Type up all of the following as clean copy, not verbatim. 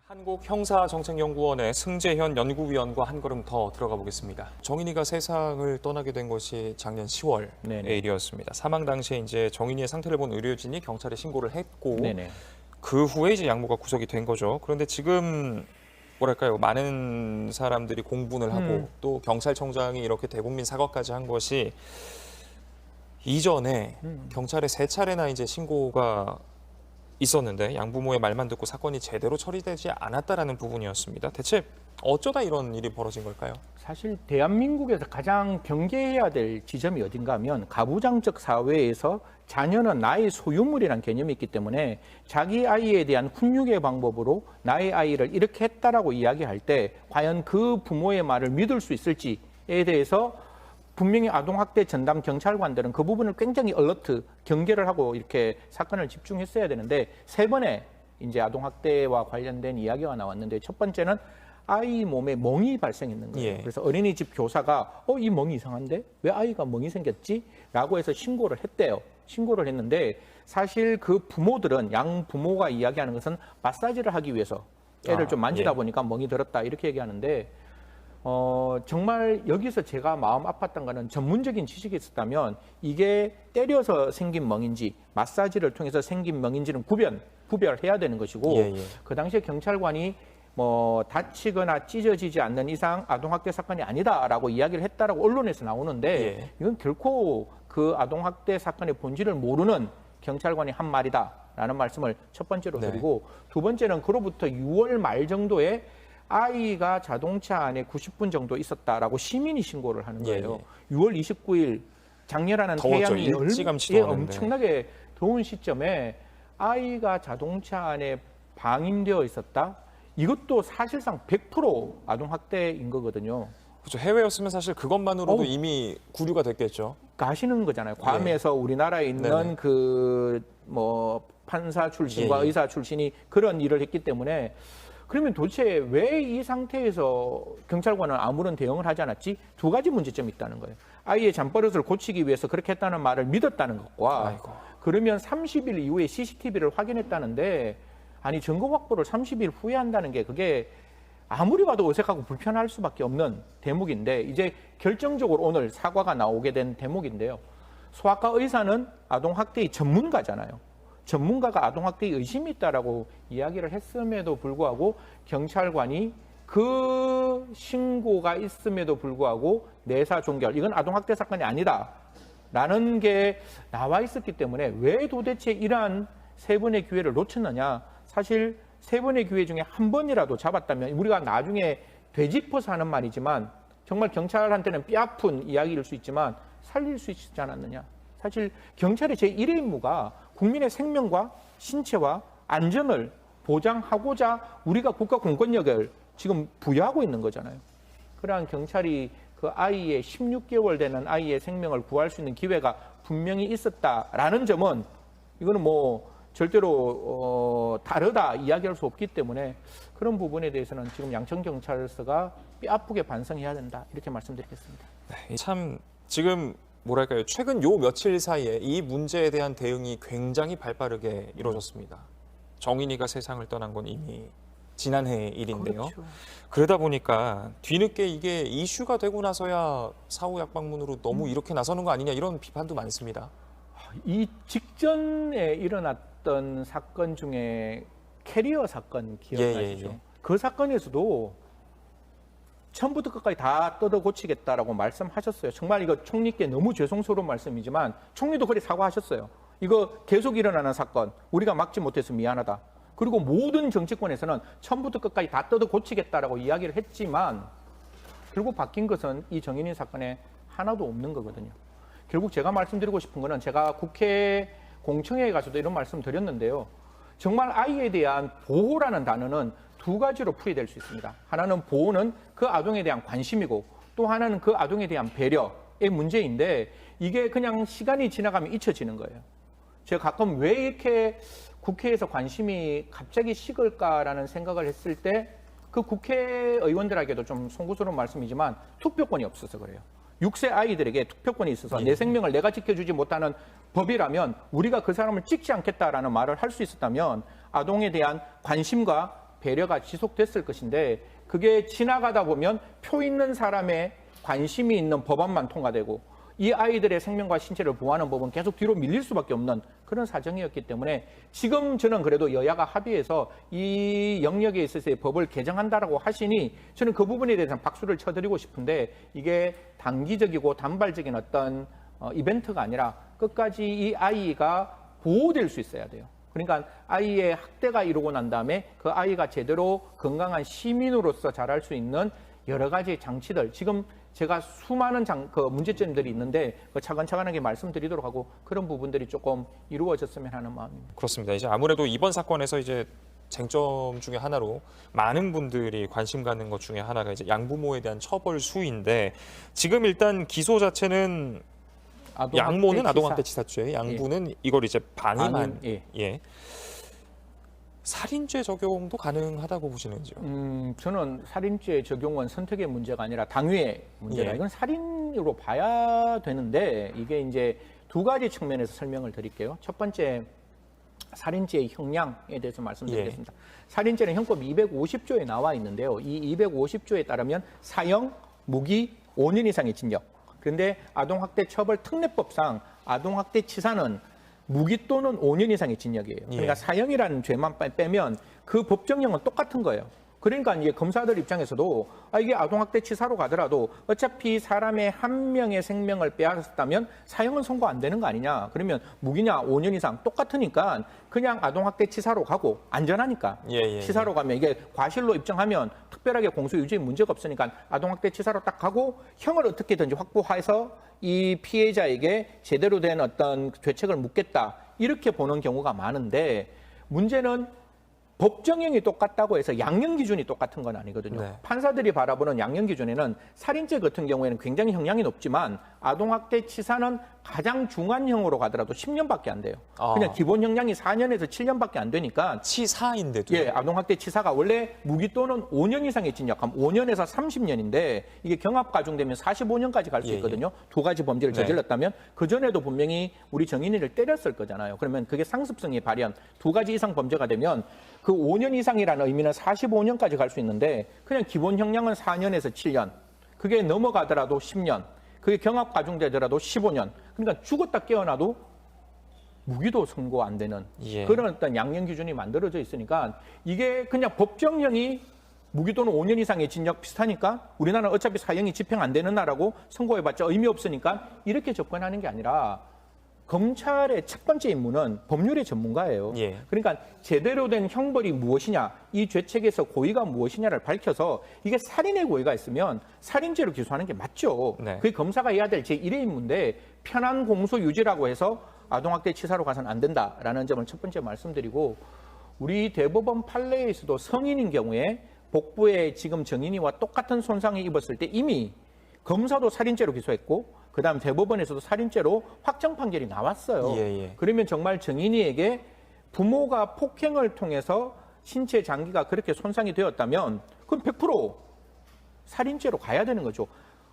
한국형사정책연구원의 승재현 연구위원과 한 걸음 더 들어가 보겠습니다. 정인이가 세상을 떠나게 된 것이 작년 10월의 일이었습니다. 사망 당시에 이제 정인이의 상태를 본 의료진이 경찰에 신고를 했고 그 후에 이제 양모가 구속이 된 거죠. 그런데 지금 뭐랄까요? 많은 사람들이 공분을 하고 또 경찰청장이 이렇게 대국민 사과까지 한 것이 이전에 경찰에 3차례나 이제 신고가 있었는데 양부모의 말만 듣고 사건이 제대로 처리되지 않았다라는 부분이었습니다. 대체 어쩌다 이런 일이 벌어진 걸까요? 사실 대한민국에서 가장 경계해야 될 지점이 어딘가 하면 가부장적 사회에서 자녀는 나의 소유물이라는 개념이 있기 때문에 자기 아이에 대한 훈육의 방법으로 나의 아이를 이렇게 했다라고 이야기할 때 과연 그 부모의 말을 믿을 수 있을지에 대해서 분명히 아동학대 전담 경찰관들은 그 부분을 굉장히 얼러트, 경계를 하고 이렇게 사건을 집중했어야 되는데 3번의 이제 아동학대와 관련된 이야기가 나왔는데 첫 번째는 아이 몸에 멍이 발생했는 거예요. 그래서 어린이집 교사가 이 멍이 이상한데? 왜 아이가 멍이 생겼지? 라고 해서 신고를 했대요. 신고를 했는데 사실 그 부모들은 양 부모가 이야기하는 것은 마사지를 하기 위해서 애를 좀 만지다 보니까 멍이 들었다 이렇게 얘기하는데 정말 여기서 제가 마음 아팠던 거는 전문적인 지식이 있었다면 이게 때려서 생긴 멍인지 마사지를 통해서 생긴 멍인지는 구별해야 되는 것이고 그 당시에 경찰관이 뭐 다치거나 찢어지지 않는 이상 아동학대 사건이 아니다라고 이야기를 했다라고 언론에서 나오는데 이건 결코 그 아동학대 사건의 본질을 모르는 경찰관이 한 말이다라는 말씀을 첫 번째로 드리고 두 번째는 그로부터 6월 말 정도에 아이가 자동차 안에 90분 정도 있었다라고 시민이 신고를 하는 거예요. 6월 29일 장렬하는 태양이 엄청나게 더운 시점에 아이가 자동차 안에 방임되어 있었다. 이것도 사실상 100% 아동학대인 거거든요. 그렇죠. 해외였으면 사실 그것만으로도 이미 구류가 됐겠죠. 가시는 거잖아요. 괌에서 우리나라에 있는 그 뭐 판사 출신과 의사 출신이 그런 일을 했기 때문에 그러면 도대체 왜 이 상태에서 경찰관은 아무런 대응을 하지 않았지? 2가지 문제점이 있다는 거예요. 아이의 잠버릇을 고치기 위해서 그렇게 했다는 말을 믿었다는 것과 그러면 30일 이후에 CCTV를 확인했다는데 아니 증거 확보를 30일 후에 한다는 게 그게 아무리 봐도 어색하고 불편할 수밖에 없는 대목인데 이제 결정적으로 오늘 사과가 나오게 된 대목인데요. 소아과 의사는 아동학대의 전문가잖아요. 전문가가 아동학대의 의심이 있다라고 이야기를 했음에도 불구하고 경찰관이 그 신고가 있음에도 불구하고 내사 종결, 이건 아동학대 사건이 아니다라는 게 나와 있었기 때문에 왜 도대체 이러한 3번의 기회를 놓쳤느냐. 사실 3번의 기회 중에 한 번이라도 잡았다면 우리가 나중에 되짚어서 하는 말이지만 정말 경찰한테는 뼈아픈 이야기일 수 있지만 살릴 수 있지 않았느냐. 사실 경찰의 제1의 임무가 국민의 생명과 신체와 안전을 보장하고자 우리가 국가 공권력을 지금 부여하고 있는 거잖아요. 그러한 경찰이 그 아이의 16개월 되는 아이의 생명을 구할 수 있는 기회가 분명히 있었다라는 점은 이거는 뭐 절대로 다르다 이야기할 수 없기 때문에 그런 부분에 대해서는 지금 양천경찰서가 뼈아프게 반성해야 된다 이렇게 말씀드리겠습니다. 참 지금 뭐랄까요? 최근 요 며칠 사이에 이 문제에 대한 대응이 굉장히 발빠르게 이루어졌습니다. 정인이가 세상을 떠난 건 이미 지난해 일인데요. 그러다 보니까 뒤늦게 이게 이슈가 되고 나서야 사후 약방문으로 너무 이렇게 나서는 거 아니냐 이런 비판도 많습니다. 이 직전에 일어났던 사건 중에 캐리어 사건 기억나시죠? 그 사건에서도 처음부터 끝까지 다 뜯어 고치겠다라고 말씀하셨어요. 정말 이거 총리께 너무 죄송스러운 말씀이지만 총리도 그래 사과하셨어요. 이거 계속 일어나는 사건 우리가 막지 못해서 미안하다. 그리고 모든 정치권에서는 처음부터 끝까지 다 뜯어 고치겠다라고 이야기를 했지만 결국 바뀐 것은 이 정인이 사건에 하나도 없는 거거든요. 결국 제가 말씀드리고 싶은 거는 제가 국회 공청회에 가서도 이런 말씀 드렸는데요. 정말 아이에 대한 보호라는 단어는 2가지로 풀이될 수 있습니다. 하나는 보호는 그 아동에 대한 관심이고 또 하나는 그 아동에 대한 배려의 문제인데 이게 그냥 시간이 지나가면 잊혀지는 거예요. 제가 가끔 왜 이렇게 국회에서 관심이 갑자기 식을까라는 생각을 했을 때 그 국회의원들에게도 좀 송구스러운 말씀이지만 투표권이 없어서 그래요. 6세 아이들에게 투표권이 있어서 내 생명을 내가 지켜주지 못하는 법이라면 우리가 그 사람을 찍지 않겠다라는 말을 할 수 있었다면 아동에 대한 관심과 배려가 지속됐을 것인데 그게 지나가다 보면 표 있는 사람의 관심이 있는 법안만 통과되고 이 아이들의 생명과 신체를 보호하는 법은 계속 뒤로 밀릴 수밖에 없는 그런 사정이었기 때문에 지금 저는 그래도 여야가 합의해서 이 영역에 있어서의 법을 개정한다라고 하시니 저는 그 부분에 대해서는 박수를 쳐드리고 싶은데 이게 단기적이고 단발적인 어떤 이벤트가 아니라 끝까지 이 아이가 보호될 수 있어야 돼요. 그러니까 아이의 학대가 이루고 난 다음에 그 아이가 제대로 건강한 시민으로서 자랄 수 있는 여러 가지 장치들, 지금 제가 수많은 문제점들이 있는데 차근차근하게 말씀드리도록 하고 그런 부분들이 조금 이루어졌으면 하는 마음입니다. 그렇습니다. 이제 아무래도 이번 사건에서 이제 쟁점 중에 하나로 많은 분들이 관심 갖는 것 중에 하나가 이제 양부모에 대한 처벌 수위인데 지금 일단 기소 자체는 양모는 아동학대치사죄, 양부는 이걸 이제 방임한 예. 살인죄 적용도 가능하다고 보시는지요? 저는 살인죄 적용은 선택의 문제가 아니라 당위의 문제다. 예. 이건 살인으로 봐야 되는데 이게 이제 두 가지 측면에서 설명을 드릴게요. 첫 번째, 살인죄의 형량에 대해서 말씀드리겠습니다. 살인죄는 형법 250조에 나와 있는데요. 이 250조에 따르면 사형, 무기, 5년 이상의 징역. 그런데 아동학대처벌특례법상 아동학대치사는 무기 또는 5년 이상의 징역이에요. 그러니까 사형이라는 죄만 빼면 그 법정형은 똑같은 거예요. 그러니까 이제 검사들 입장에서도 이게 아동학대치사로 가더라도 어차피 사람의 한 명의 생명을 빼앗았다면 사형은 선고 안 되는 거 아니냐. 그러면 무기냐 5년 이상 똑같으니까 그냥 아동학대치사로 가고 안전하니까 치사로 가면 이게 과실로 입증하면 특별하게 공소유지에 문제가 없으니까 아동학대치사로 딱 가고 형을 어떻게든지 확보해서 이 피해자에게 제대로 된 어떤 죄책을 묻겠다 이렇게 보는 경우가 많은데 문제는 법정형이 똑같다고 해서 양형 기준이 똑같은 건 아니거든요. 네. 판사들이 바라보는 양형 기준에는 살인죄 같은 경우에는 굉장히 형량이 높지만 아동학대치사는 가장 중한형으로 가더라도 10년밖에 안 돼요. 그냥 기본 형량이 4년에서 7년밖에 안 되니까 치사인데도 아동학대치사가 원래 무기 또는 5년 이상의 징역, 5년에서 30년인데 이게 경합 가중되면 45년까지 갈 수 있거든요. 두 가지 범죄를 저질렀다면 그 전에도 분명히 우리 정인이를 때렸을 거잖아요. 그러면 그게 상습성이 발현, 두 가지 이상 범죄가 되면 그 5년 이상이라는 의미는 45년까지 갈 수 있는데 그냥 기본 형량은 4년에서 7년, 그게 넘어가더라도 10년, 그게 경합 가중되더라도 15년. 그러니까 죽었다 깨어나도 무기도 선고 안 되는 그런 어떤 양형 기준이 만들어져 있으니까 이게 그냥 법정형이 무기 또는 5년 이상의 징역 비슷하니까 우리나라는 어차피 사형이 집행 안 되는 나라고 선고해봤자 의미 없으니까 이렇게 접근하는 게 아니라 검찰의 첫 번째 임무는 법률의 전문가예요. 그러니까 제대로 된 형벌이 무엇이냐, 이 죄책에서 고의가 무엇이냐를 밝혀서 이게 살인의 고의가 있으면 살인죄로 기소하는 게 맞죠. 그게 검사가 해야 될 제1의 임무인데 편한 공소 유지라고 해서 아동학대치사로 가서는 안 된다라는 점을 첫 번째 말씀드리고 우리 대법원 판례에서도 성인인 경우에 복부에 지금 정인이와 똑같은 손상을 입었을 때 이미 검사도 살인죄로 기소했고 그다음 대법원에서도 살인죄로 확정 판결이 나왔어요. 그러면 정말 정인이에게 부모가 폭행을 통해서 신체 장기가 그렇게 손상이 되었다면 그럼 100% 살인죄로 가야 되는 거죠.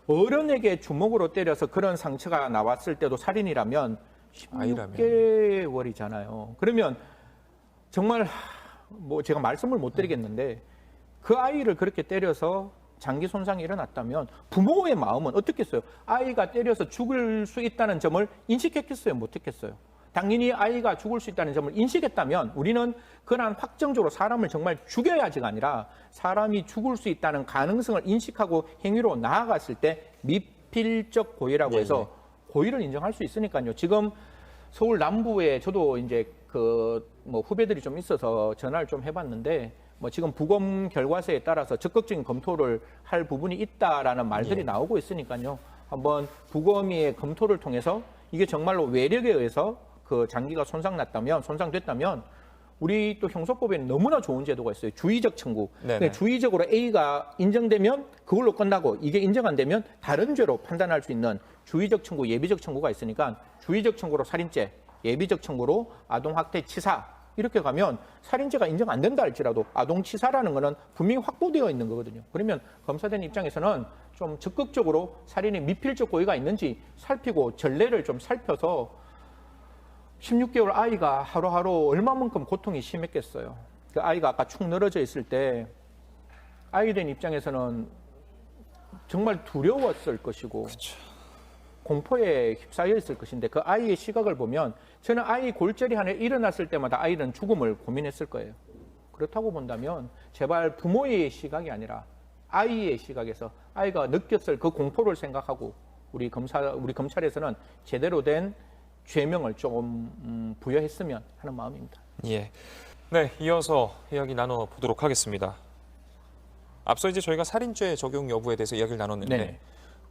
어른에게 주먹으로 때려서 그런 상처가 나왔을 때도 살인이라면 16개월이잖아요. 그러면 정말 뭐 제가 말씀을 못 드리겠는데 그 아이를 그렇게 때려서 장기 손상이 일어났다면 부모의 마음은 어떻겠어요? 아이가 때려서 죽을 수 있다는 점을 인식했겠어요? 못했겠어요? 당연히 아이가 죽을 수 있다는 점을 인식했다면 우리는 그러한 확정적으로 사람을 정말 죽여야지가 아니라 사람이 죽을 수 있다는 가능성을 인식하고 행위로 나아갔을 때 미필적 고의라고 해서 고의를 인정할 수 있으니까요. 지금 서울 남부에 저도 이제 뭐 후배들이 좀 있어서 전화를 좀 해봤는데 뭐 지금 부검 결과서에 따라서 적극적인 검토를 할 부분이 있다라는 말들이 나오고 있으니까요. 한번 부검의 검토를 통해서 이게 정말로 외력에 의해서 그 장기가 손상됐다면 우리 또 형소법에는 너무나 좋은 제도가 있어요. 주의적 청구. 주의적으로 A가 인정되면 그걸로 끝나고 이게 인정 안 되면 다른 죄로 판단할 수 있는 주의적 청구, 예비적 청구가 있으니까 주의적 청구로 살인죄, 예비적 청구로 아동학대치사 이렇게 가면 살인죄가 인정 안 된다 할지라도 아동치사라는 거는 분명히 확보되어 있는 거거든요. 그러면 검사된 입장에서는 좀 적극적으로 살인의 미필적 고의가 있는지 살피고 전례를 좀 살펴서 16개월 아이가 하루하루 얼마만큼 고통이 심했겠어요. 그 아이가 아까 축 늘어져 있을 때 아이 된 입장에서는 정말 두려웠을 것이고 그쵸. 공포에 휩싸여 있을 것인데 그 아이의 시각을 보면 저는 아이 골절이 하나 일어났을 때마다 아이는 죽음을 고민했을 거예요. 그렇다고 본다면 제발 부모의 시각이 아니라 아이의 시각에서 아이가 느꼈을 그 공포를 생각하고 우리 검찰에서는 제대로 된 죄명을 좀 부여했으면 하는 마음입니다. 예. 네, 이어서 이야기 나눠보도록 하겠습니다. 앞서 이제 저희가 살인죄 적용 여부에 대해서 이야기를 나눴는데 네.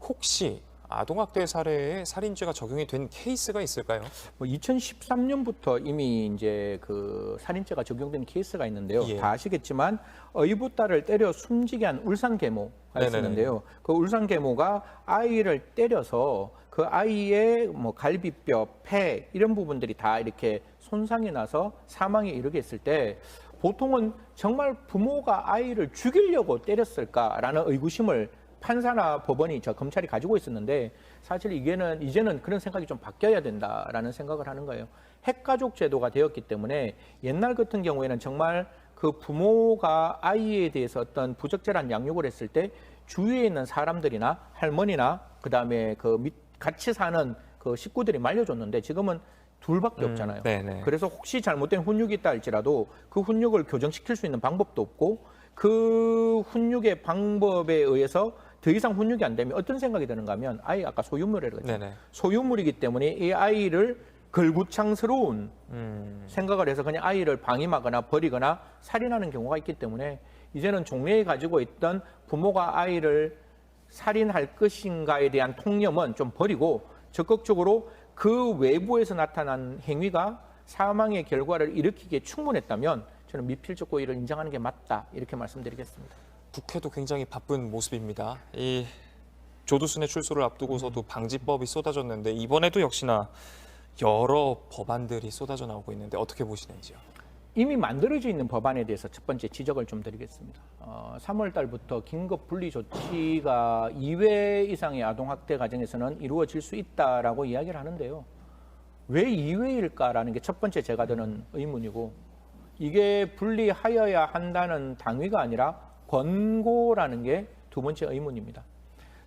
혹시 아동학대 사례에 살인죄가 적용이 된 케이스가 있을까요? 2013년부터 이미 이제 그 살인죄가 적용된 케이스가 있는데요. 예. 다 아시겠지만 의붓 딸을 때려 숨지게 한 울산 계모가 있었는데요. 그 울산 계모가 아이를 때려서 그 아이의 뭐 갈비뼈, 폐 이런 부분들이 다 이렇게 손상이 나서 사망에 이르게 했을 때 보통은 정말 부모가 아이를 죽이려고 때렸을까라는 의구심을 판사나 법원이 검찰이 가지고 있었는데 사실 이제는 그런 생각이 좀 바뀌어야 된다라는 생각을 하는 거예요. 핵가족 제도가 되었기 때문에 옛날 같은 경우에는 정말 그 부모가 아이에 대해서 어떤 부적절한 양육을 했을 때 주위에 있는 사람들이나 할머니나 그다음에 같이 사는 그 식구들이 말려줬는데 지금은 둘밖에 없잖아요. 네네. 그래서 혹시 잘못된 훈육이 있다 할지라도 그 훈육을 교정시킬 수 있는 방법도 없고 그 훈육의 방법에 의해서 더 이상 훈육이 안 되면 어떤 생각이 드는가 하면 아이 아까 소유물이라고 했죠. 네네. 소유물이기 때문에 이 아이를 걸구창스러운 생각을 해서 그냥 아이를 방임하거나 버리거나 살인하는 경우가 있기 때문에 이제는 종래에 가지고 있던 부모가 아이를 살인할 것인가에 대한 통념은 좀 버리고 적극적으로 그 외부에서 나타난 행위가 사망의 결과를 일으키기에 충분했다면 저는 미필적 고의를 인정하는 게 맞다 이렇게 말씀드리겠습니다. 국회도 굉장히 바쁜 모습입니다. 이 조두순의 출소를 앞두고서도 방지법이 쏟아졌는데 이번에도 역시나 여러 법안들이 쏟아져 나오고 있는데 어떻게 보시는지요? 이미 만들어져 있는 법안에 대해서 첫 번째 지적을 좀 드리겠습니다. 3월 달부터 긴급 분리 조치가 2회 이상의 아동학대 가정에서는 이루어질 수 있다라고 이야기를 하는데요. 왜 2회일까라는 게 첫 번째 제가 드는 의문이고 이게 분리하여야 한다는 당위가 아니라 권고라는 게 두 번째 의문입니다.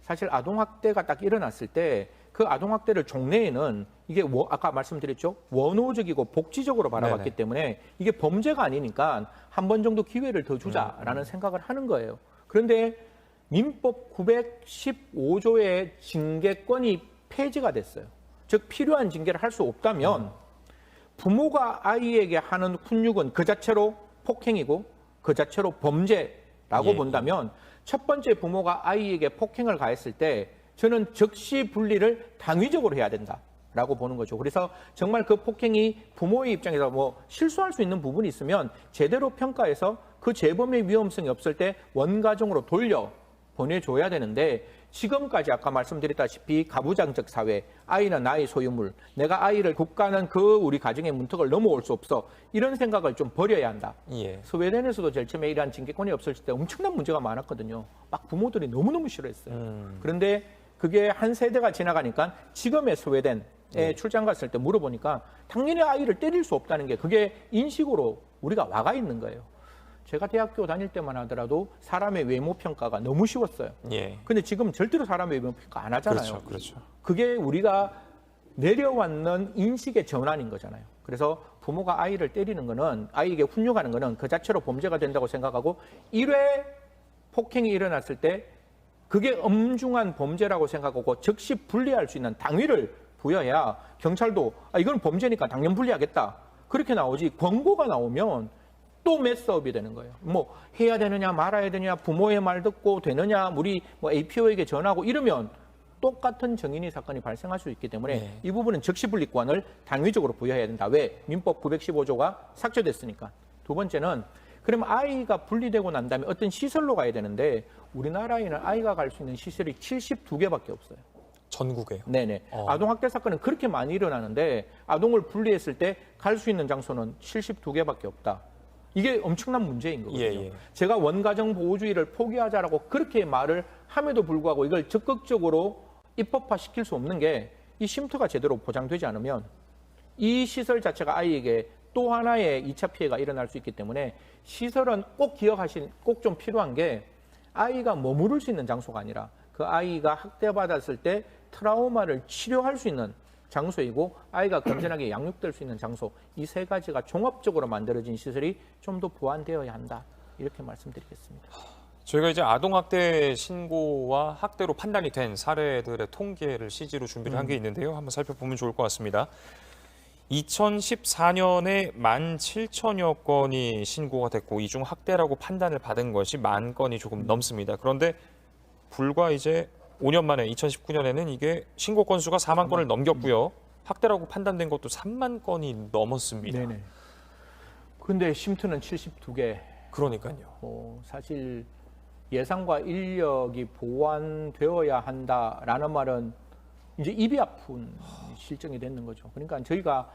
사실 아동학대가 딱 일어났을 때 그 아동학대를 종래에는 이게 아까 말씀드렸죠. 원호적이고 복지적으로 바라봤기 네네. 때문에 이게 범죄가 아니니까 한 번 정도 기회를 더 주자라는 생각을 하는 거예요. 그런데 민법 915조의 징계권이 폐지가 됐어요. 즉 필요한 징계를 할 수 없다면 부모가 아이에게 하는 훈육은 그 자체로 폭행이고 그 자체로 범죄라고 본다면 첫 번째 부모가 아이에게 폭행을 가했을 때 저는 즉시 분리를 당위적으로 해야 된다라고 보는 거죠. 그래서 정말 그 폭행이 부모의 입장에서 뭐 실수할 수 있는 부분이 있으면 제대로 평가해서 그 재범의 위험성이 없을 때 원가정으로 돌려 보내줘야 되는데 지금까지 아까 말씀드렸다시피 가부장적 사회, 아이는 나의 소유물, 내가 아이를 국가는 그 우리 가정의 문턱을 넘어올 수 없어 이런 생각을 좀 버려야 한다. 예. 스웨덴에서도 제일 처음에 이러한 징계권이 없었을 때 엄청난 문제가 많았거든요. 막 부모들이 너무너무 싫어했어요. 그런데 그게 한 세대가 지나가니까 지금의 스웨덴에 출장 갔을 때 물어보니까 당연히 아이를 때릴 수 없다는 게 그게 인식으로 우리가 와가 있는 거예요. 제가 대학교 다닐 때만 하더라도 사람의 외모 평가가 너무 쉬웠어요. 예. 근데 지금 절대로 사람의 외모 평가 안 하잖아요. 그렇죠. 그게 우리가 내려왔는 인식의 전환인 거잖아요. 그래서 부모가 아이를 때리는 거는 아이에게 훈육하는 거는 그 자체로 범죄가 된다고 생각하고 1회 폭행이 일어났을 때 그게 엄중한 범죄라고 생각하고 즉시 분리할 수 있는 당위를 부여해야 경찰도 이건 범죄니까 당연 분리하겠다. 그렇게 나오지 권고가 나오면 또 매스업이 되는 거예요. 뭐 해야 되느냐 말아야 되느냐 부모의 말 듣고 되느냐 우리 뭐 APO에게 전하고 이러면 똑같은 정인이 사건이 발생할 수 있기 때문에 이 부분은 즉시 분리권을 당위적으로 부여해야 된다. 왜? 민법 915조가 삭제됐으니까. 두 번째는 그러면 아이가 분리되고 난 다음에 어떤 시설로 가야 되는데 우리나라에는 아이가 갈 수 있는 시설이 72개밖에 없어요. 전국에요? 네네. 아동학대 사건은 그렇게 많이 일어나는데 아동을 분리했을 때 갈 수 있는 장소는 72개밖에 없다. 이게 엄청난 문제인 거거든요. 제가 원가정 보호주의를 포기하자라고 그렇게 말을 함에도 불구하고 이걸 적극적으로 입법화시킬 수 없는 게 이 쉼터가 제대로 보장되지 않으면 이 시설 자체가 아이에게 또 하나의 2차 피해가 일어날 수 있기 때문에 시설은 꼭 좀 필요한 게 아이가 머무를 수 있는 장소가 아니라 그 아이가 학대받았을 때 트라우마를 치료할 수 있는 장소이고 아이가 건전하게 양육될 수 있는 장소, 이 세 가지가 종합적으로 만들어진 시설이 좀 더 보완되어야 한다. 이렇게 말씀드리겠습니다. 저희가 이제 아동학대 신고와 학대로 판단이 된 사례들의 통계를 CG로 준비를 한 게 있는데요. 한번 살펴보면 좋을 것 같습니다. 2014년에 17,000여 건이 신고가 됐고 이 중 학대라고 판단을 받은 것이 10,000건이 조금 넘습니다. 그런데 불과 이제 5년 만에 2019년에는 이게 신고 건수가 4만 건을 넘겼고요. 학대라고 판단된 것도 3만 건이 넘었습니다. 네네. 근데 쉼터는 72개. 그러니까요. 사실 예산과 인력이 보완되어야 한다라는 말은 이제 입이 아픈 실정이 되는 거죠. 그러니까 저희가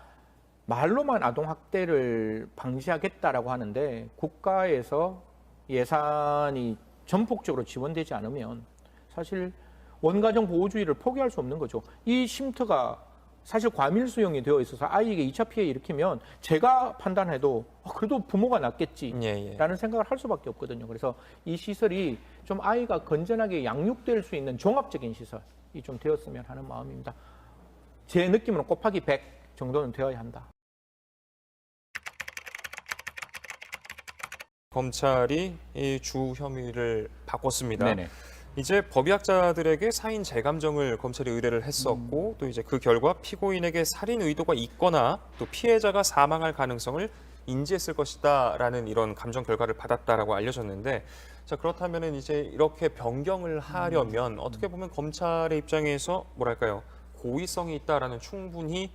말로만 아동학대를 방지하겠다라고 하는데 국가에서 예산이 전폭적으로 지원되지 않으면 사실 원가정 보호주의를 포기할 수 없는 거죠. 이 쉼터가 사실 과밀 수용이 되어 있어서 아이에게 2차 피해 일으키면 제가 판단해도 그래도 부모가 낫겠지라는 생각을 할 수밖에 없거든요. 그래서 이 시설이 좀 아이가 건전하게 양육될 수 있는 종합적인 시설이 좀 되었으면 하는 마음입니다. 제 느낌으로 곱하기 100 정도는 되어야 한다. 검찰이 이 주 혐의를 바꿨습니다. 네네. 이제 법의학자들에게 사인 재감정을 검찰이 의뢰를 했었고 또 이제 그 결과 피고인에게 살인 의도가 있거나 또 피해자가 사망할 가능성을 인지했을 것이다라는 이런 감정 결과를 받았다라고 알려졌는데 자 그렇다면은 이제 이렇게 변경을 하려면 어떻게 보면 검찰의 입장에서 뭐랄까요 고의성이 있다라는 충분히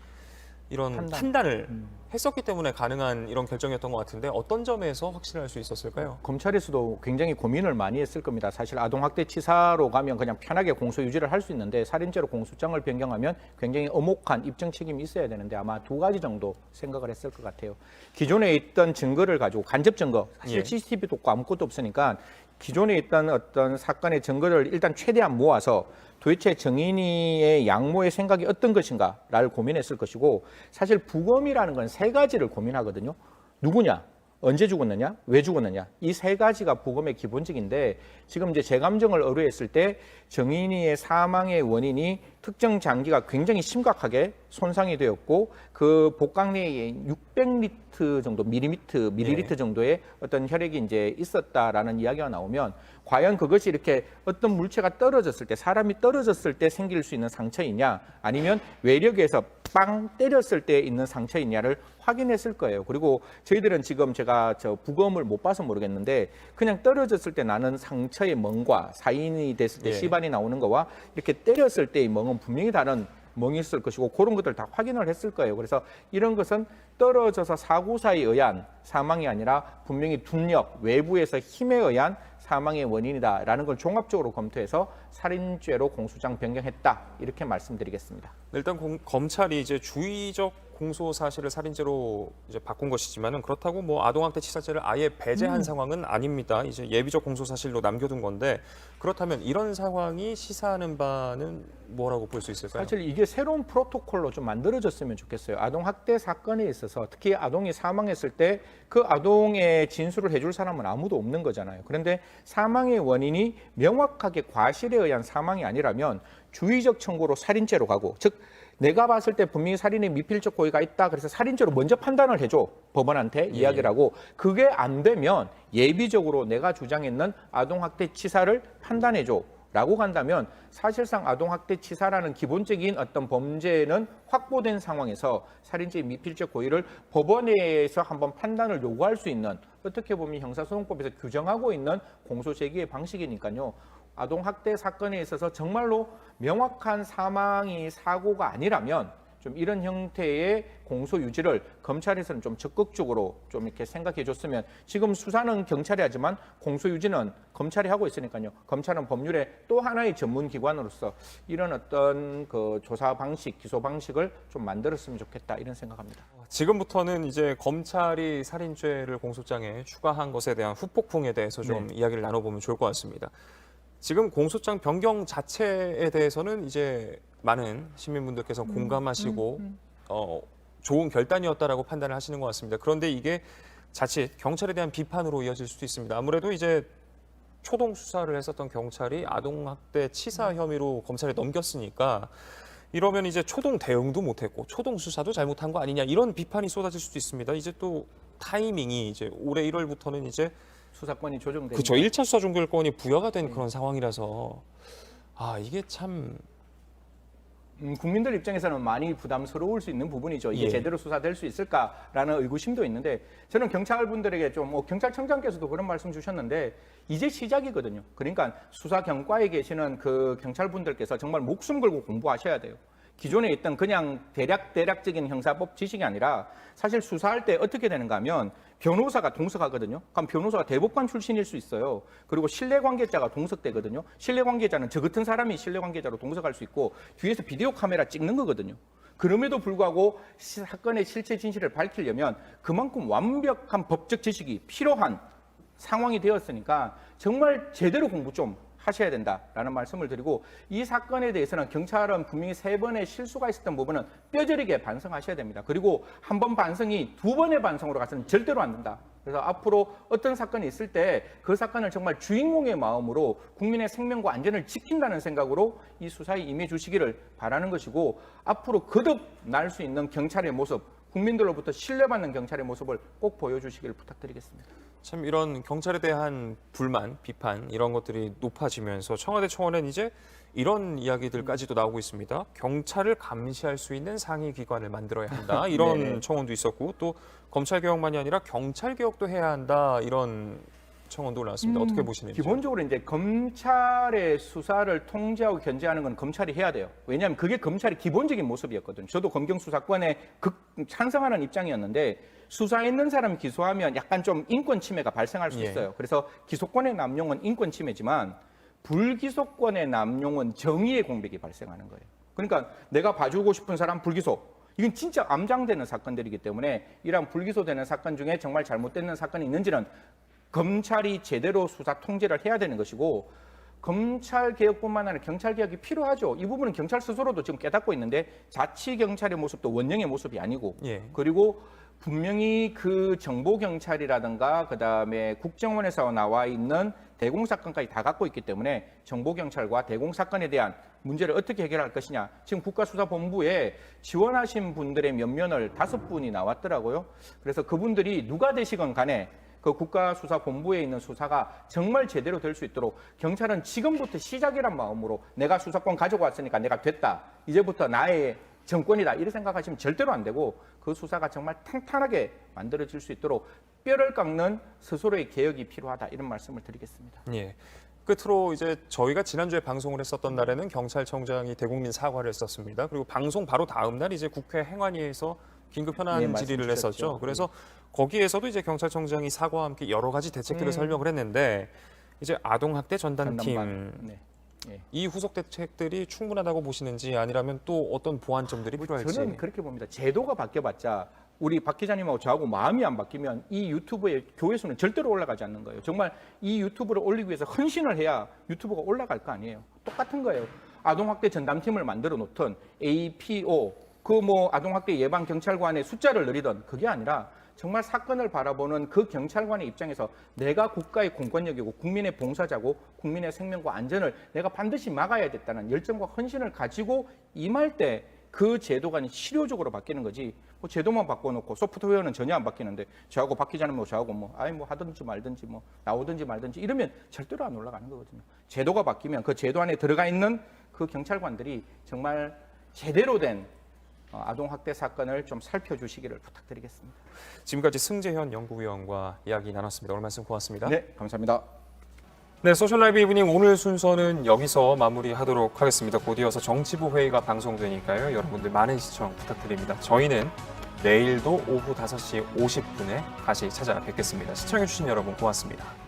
이런 판단을 했었기 때문에 가능한 이런 결정이었던 것 같은데 어떤 점에서 확신할 수 있었을까요? 검찰에서도 굉장히 고민을 많이 했을 겁니다. 사실 아동학대치사로 가면 그냥 편하게 공소 유지를 할 수 있는데 살인죄로 공소장을 변경하면 굉장히 엄혹한 입증 책임이 있어야 되는데 아마 두 가지 정도 생각을 했을 것 같아요. 기존에 있던 증거를 가지고 간접 증거, 사실 CCTV도 없고 아무것도 없으니까 기존에 있던 어떤 사건의 증거를 일단 최대한 모아서 도대체 정인이의 양모의 생각이 어떤 것인가를 고민했을 것이고 사실 부검이라는 건 세 가지를 고민하거든요. 누구냐? 언제 죽었느냐? 왜 죽었느냐? 이 세 가지가 부검의 기본적인데 지금 이제 재감정을 의뢰했을 때 정인이의 사망의 원인이 특정 장기가 굉장히 심각하게 손상이 되었고 그 복강 내에 600리터 정도 밀리리터 정도의 어떤 혈액이 이제 있었다라는 이야기가 나오면 과연 그것이 이렇게 어떤 물체가 떨어졌을 때 사람이 떨어졌을 때 생길 수 있는 상처이냐 아니면 외력에서 빵 때렸을 때 있는 상처이냐를 확인했을 거예요. 그리고 저희들은 지금 제가 부검을 못 봐서 모르겠는데 그냥 떨어졌을 때 나는 상처의 멍과 사인이 됐을 때 시반이 나오는 거와 이렇게 때렸을 때의 멍은 분명히 다른 멍이 있을 것이고 그런 것들 다 확인을 했을 거예요. 그래서 이런 것은 떨어져서 사고사에 의한 사망이 아니라 분명히 둔력, 외부에서 힘에 의한 사망의 원인이다라는 걸 종합적으로 검토해서 살인죄로 공소장 변경했다 이렇게 말씀드리겠습니다. 일단 검찰이 이제 주의적 공소 사실을 살인죄로 이제 바꾼 것이지만은 그렇다고 뭐 아동학대 치사죄를 아예 배제한 상황은 아닙니다. 이제 예비적 공소 사실로 남겨둔 건데 그렇다면 이런 상황이 시사하는 바는 뭐라고 볼 수 있을까요? 사실 이게 새로운 프로토콜로 좀 만들어졌으면 좋겠어요. 아동학대 사건에 있어서 특히 아동이 사망했을 때 그 아동의 진술을 해줄 사람은 아무도 없는 거잖아요. 그런데 사망의 원인이 명확하게 과실에 의한 사망이 아니라면 주의적 청구로 살인죄로 가고 즉 내가 봤을 때 분명히 살인의 미필적 고의가 있다. 그래서 살인죄로 먼저 판단을 해줘. 법원한테 이야기를 하고 그게 안 되면 예비적으로 내가 주장했는 아동학대 치사를 판단해줘. 라고 간다면 사실상 아동학대 치사라는 기본적인 어떤 범죄는 확보된 상황에서 살인죄의 미필적 고의를 법원에서 한번 판단을 요구할 수 있는 어떻게 보면 형사소송법에서 규정하고 있는 공소 제기의 방식이니까요. 아동학대 사건에 있어서 정말로 명확한 사망이 사고가 아니라면 좀 이런 형태의 공소 유지를 검찰에서는 좀 적극적으로 좀 이렇게 생각해 줬으면 지금 수사는 경찰이 하지만 공소 유지는 검찰이 하고 있으니까요. 검찰은 법률의 또 하나의 전문 기관으로서 이런 어떤 그 조사 방식, 기소 방식을 좀 만들었으면 좋겠다 이런 생각합니다. 지금부터는 이제 검찰이 살인죄를 공소장에 추가한 것에 대한 후폭풍에 대해서 좀 이야기를 나눠보면 좋을 것 같습니다. 지금 공소장 변경 자체에 대해서는 이제 많은 시민분들께서 공감하시고 좋은 결단이었다라고 판단을 하시는 것 같습니다. 그런데 이게 자칫 경찰에 대한 비판으로 이어질 수도 있습니다. 아무래도 이제 초동 수사를 했었던 경찰이 아동학대 치사 혐의로 검찰에 넘겼으니까 이러면 이제 초동 대응도 못했고 초동 수사도 잘못한 거 아니냐 이런 비판이 쏟아질 수도 있습니다. 이제 또 타이밍이 이제 올해 1월부터는 이제 수사권이 조정되는 그렇죠. 1차 수사 종결권이 부여가 된 그런 상황이라서 이게 참 국민들 입장에서는 많이 부담스러울 수 있는 부분이죠. 이게 예. 제대로 수사될 수 있을까라는 의구심도 있는데 저는 경찰분들에게 좀 경찰청장께서도 그런 말씀 주셨는데 이제 시작이거든요. 그러니까 수사 경과에 계시는 그 경찰분들께서 정말 목숨 걸고 공부하셔야 돼요. 기존에 있던 그냥 대략적인 형사법 지식이 아니라 사실 수사할 때 어떻게 되는가 하면 변호사가 동석하거든요. 그럼 변호사가 대법관 출신일 수 있어요. 그리고 신뢰관계자가 동석되거든요. 신뢰관계자는 저 같은 사람이 신뢰관계자로 동석할 수 있고 뒤에서 비디오 카메라 찍는 거거든요. 그럼에도 불구하고 사건의 실체 진실을 밝히려면 그만큼 완벽한 법적 지식이 필요한 상황이 되었으니까 정말 제대로 공부 좀 하셔야 된다라는 말씀을 드리고 이 사건에 대해서는 경찰은 분명히 3번의 실수가 있었던 부분은 뼈저리게 반성하셔야 됩니다. 그리고 한 번 반성이 2번의 반성으로 가서는 절대로 안 된다. 그래서 앞으로 어떤 사건이 있을 때 그 사건을 정말 주인공의 마음으로 국민의 생명과 안전을 지킨다는 생각으로 이 수사에 임해 주시기를 바라는 것이고 앞으로 거듭 날 수 있는 경찰의 모습, 국민들로부터 신뢰받는 경찰의 모습을 꼭 보여주시기를 부탁드리겠습니다. 참 이런 경찰에 대한 불만, 비판 이런 것들이 높아지면서 청와대 청원은 이제 이런 이야기들까지도 나오고 있습니다. 경찰을 감시할 수 있는 상위 기관을 만들어야 한다. 이런 청원도 있었고 또 검찰 개혁만이 아니라 경찰 개혁도 해야 한다. 이런 청원도 올라왔습니다. 어떻게 보시는지. 기본적으로 이제 검찰의 수사를 통제하고 견제하는 건 검찰이 해야 돼요. 왜냐하면 그게 검찰의 기본적인 모습이었거든요. 저도 검경 수사권에 찬성하는 입장이었는데 수사했는 사람 기소하면 약간 좀 인권 침해가 발생할 수 있어요. 그래서 기소권의 남용은 인권 침해지만 불기소권의 남용은 정의의 공백이 발생하는 거예요. 그러니까 내가 봐주고 싶은 사람 불기소. 이건 진짜 암장되는 사건들이기 때문에 이러한 불기소되는 사건 중에 정말 잘못되는 사건이 있는지는 검찰이 제대로 수사 통제를 해야 되는 것이고 검찰 개혁뿐만 아니라 경찰 개혁이 필요하죠. 이 부분은 경찰 스스로도 지금 깨닫고 있는데 자치 경찰의 모습도 원령의 모습이 아니고 그리고 분명히 그 정보 경찰이라든가 그다음에 국정원에서 나와 있는 대공 사건까지 다 갖고 있기 때문에 정보 경찰과 대공 사건에 대한 문제를 어떻게 해결할 것이냐. 지금 국가수사본부에 지원하신 분들의 면면을 5분이 나왔더라고요. 그래서 그분들이 누가 되시건 간에 그 국가수사본부에 있는 수사가 정말 제대로 될 수 있도록 경찰은 지금부터 시작이란 마음으로 내가 수사권 가지고 왔으니까 내가 됐다. 이제부터 나의 정권이다. 이렇게 생각하시면 절대로 안 되고 그 수사가 정말 탄탄하게 만들어질 수 있도록 뼈를 깎는 스스로의 개혁이 필요하다. 이런 말씀을 드리겠습니다. 예. 끝으로 이제 저희가 지난주에 방송을 했었던 날에는 경찰청장이 대국민 사과를 했었습니다. 그리고 방송 바로 다음 날 이제 국회 행안위에서 긴급 현안 질의를 했었죠. 그래서 거기에서도 이제 경찰청장이 사과와 함께 여러 가지 대책들을 설명을 했는데 이제 아동학대 전담팀 이 후속 대책들이 충분하다고 보시는지 아니라면 또 어떤 보완점들이 필요할지. 저는 그렇게 봅니다. 제도가 바뀌어봤자 우리 박 기자님하고 저하고 마음이 안 바뀌면 이 유튜브의 조회수는 절대로 올라가지 않는 거예요. 정말 이 유튜브를 올리기 위해서 헌신을 해야 유튜브가 올라갈 거 아니에요. 똑같은 거예요. 아동학대 전담팀을 만들어 놓던 APO 그 아동학대 예방 경찰관의 숫자를 늘리던 그게 아니라 정말 사건을 바라보는 그 경찰관의 입장에서 내가 국가의 공권력이고 국민의 봉사자고 국민의 생명과 안전을 내가 반드시 막아야 됐다는 열정과 헌신을 가지고 임할 때 그 제도가 실효적으로 바뀌는 거지. 제도만 바꿔놓고 소프트웨어는 전혀 안 바뀌는데 저하고 박 기자님하고 저하고 하든지 말든지 나오든지 말든지 이러면 절대로 안 올라가는 거거든요. 제도가 바뀌면 그 제도 안에 들어가 있는 그 경찰관들이 정말 제대로 된 아동학대 사건을 좀 살펴주시기를 부탁드리겠습니다. 지금까지 승재현 연구위원과 이야기 나눴습니다. 오늘 말씀 고맙습니다. 네, 감사합니다. 네, 소셜라이브 이브닝 오늘 순서는 여기서 마무리하도록 하겠습니다. 곧 이어서 정치부 회의가 방송되니까요. 여러분들 많은 시청 부탁드립니다. 저희는 내일도 오후 5시 50분에 다시 찾아뵙겠습니다. 시청해주신 여러분 고맙습니다.